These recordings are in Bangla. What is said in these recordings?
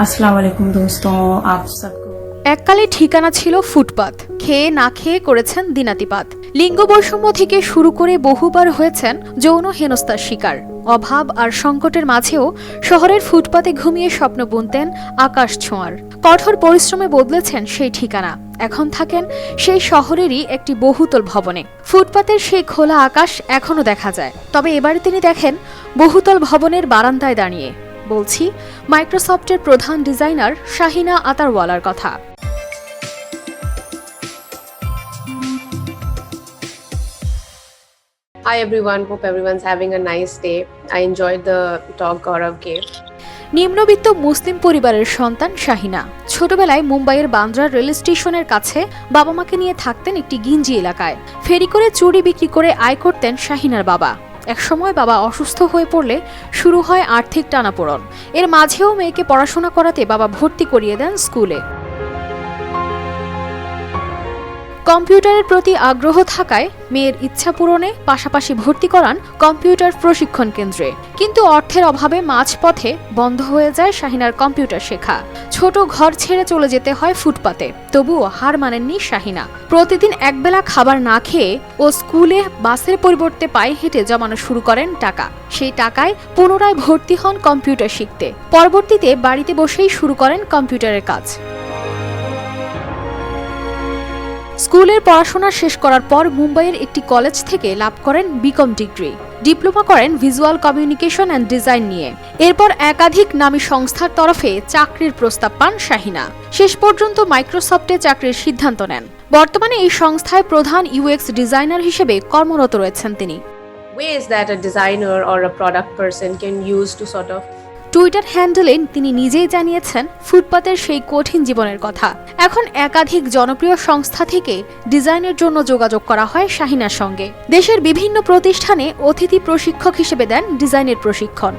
अस्सलाम वालेकुम दोस्तों, आप सबको এককালে ঠিকানা ছিল ফুটপাত, খেয়ে না খেয়ে করেছেন দিনাতিপাত। লিঙ্গ বৈষম্য থেকে শুরু করে বহুবার হয়েছেন যৌন হেনস্থার শিকার। অভাব আর সংকটের মাঝেও শহরের ফুটপাতে ঘুমিয়ে স্বপ্ন বুনতেন আকাশ ছোঁয়ার। কঠোর পরিশ্রমে বদলেছেন সেই ঠিকানা। এখন থাকেন সেই শহরেরই একটি বহুতল ভবনে। ফুটপাতের সেই খোলা আকাশ এখনো দেখা যায়, তবে এবারে তিনি দেখেন বহুতল ভবনের বারান্দায় দাঁড়িয়ে। বলছি মাইক্রোসফটের প্রধান ডিজাইনার শাহিনা আতারওয়ালার কথা। Hi everyone, hope everyone's having a nice day. I enjoyed the talk Gaurav gave. নিম্নবিত্ত মুসলিম পরিবারের সন্তান শাহিনা ছোটবেলায় মুম্বাইয়ের বান্দ্রা রেল স্টেশনের কাছে বাবা মাকে নিয়ে থাকতেন একটি গিঞ্জি এলাকায়। ফেরি করে চুড়ি বিক্রি করে আয় করতেন শাহিনার বাবা। একসময় বাবা অসুস্থ হয়ে পড়লে শুরু হয় আর্থিক টানাপোড়েন। এর মাঝেও মেয়েকে পড়াশোনা করাতে বাবা ভর্তি করিয়ে দেন স্কুলে। কম্পিউটারের প্রতি আগ্রহ থাকায় মেয়ের ইচ্ছা পূরণে পাশাপাশি ভর্তি করান কম্পিউটার প্রশিক্ষণ কেন্দ্রে। কিন্তু অর্থের অভাবে মাঝপথে বন্ধ হয়ে যায় শাহিনার কম্পিউটার শেখা। ছোট ঘর ছেড়ে চলে যেতে হয় ফুটপাতে, তবুও হার মানেননি শাহিনা। প্রতিদিন একবেলা খাবার না খেয়ে ও স্কুলে বাসের পরিবর্তে পায়ে হেঁটে জমানো শুরু করেন টাকা। সেই টাকায় পুনরায় ভর্তি হন কম্পিউটার শিখতে। পরবর্তীতে বাড়িতে বসেই শুরু করেন কম্পিউটারের কাজ। স্কুলের পড়াশোনা শেষ করার পর মুম্বাইয়ের একটি কলেজ থেকে লাভ করেন বিকম ডিগ্রি। ডিপ্লোমা করেন ভিজুয়াল কমিউনিকেশন অ্যান্ড ডিজাইন নিয়ে। এরপর একাধিক নামী সংস্থার তরফে চাকরির প্রস্তাব পান শাহিনা। শেষ পর্যন্ত মাইক্রোসফটে চাকরির সিদ্ধান্ত নেন। বর্তমানে এই সংস্থায় প্রধান ইউএক্স ডিজাইনার হিসেবে কর্মরত রয়েছেন তিনি। Ways that a designer or a product person can use to sort of Twitter হ্যান্ডেলে তিনি নিজেই জানিয়েছেন ফুটপাতের সেই কঠিন জীবনের কথা। এখন একাধিক জনপ্রিয় সংস্থা থেকে ডিজাইনের জন্য যোগাযোগ করা হয় শাহিনার সঙ্গে। দেশের বিভিন্ন প্রতিষ্ঠানে অতিথি প্রশিক্ষক হিসেবে দেন ডিজাইনের প্রশিক্ষণ।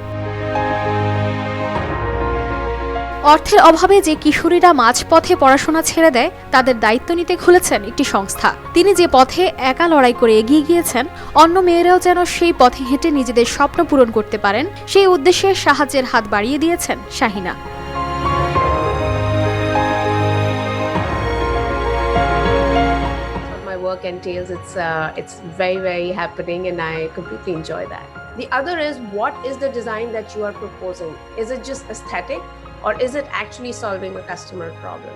অর্থের অভাবে যে কিশোরীরা মাঝপথে পড়াশোনা ছেড়ে দেয় তাদের দায়িত্ব নিতে খুলেছেন একটি সংস্থা। তিনি যে পথে একা লড়াই করে এগিয়ে গিয়েছেন, অন্য মেয়েরাও যেন সেই পথে হেঁটে নিজেদের স্বপ্ন পূরণ করতে পারেন, সেই উদ্দেশ্যে সাহায্যের হাত বাড়িয়ে দিয়েছেন Shahina. what my work entails. It's very happening, and I completely enjoy that. The other is, what is the design that you are proposing? Is it just aesthetic, or is it actually solving a customer problem?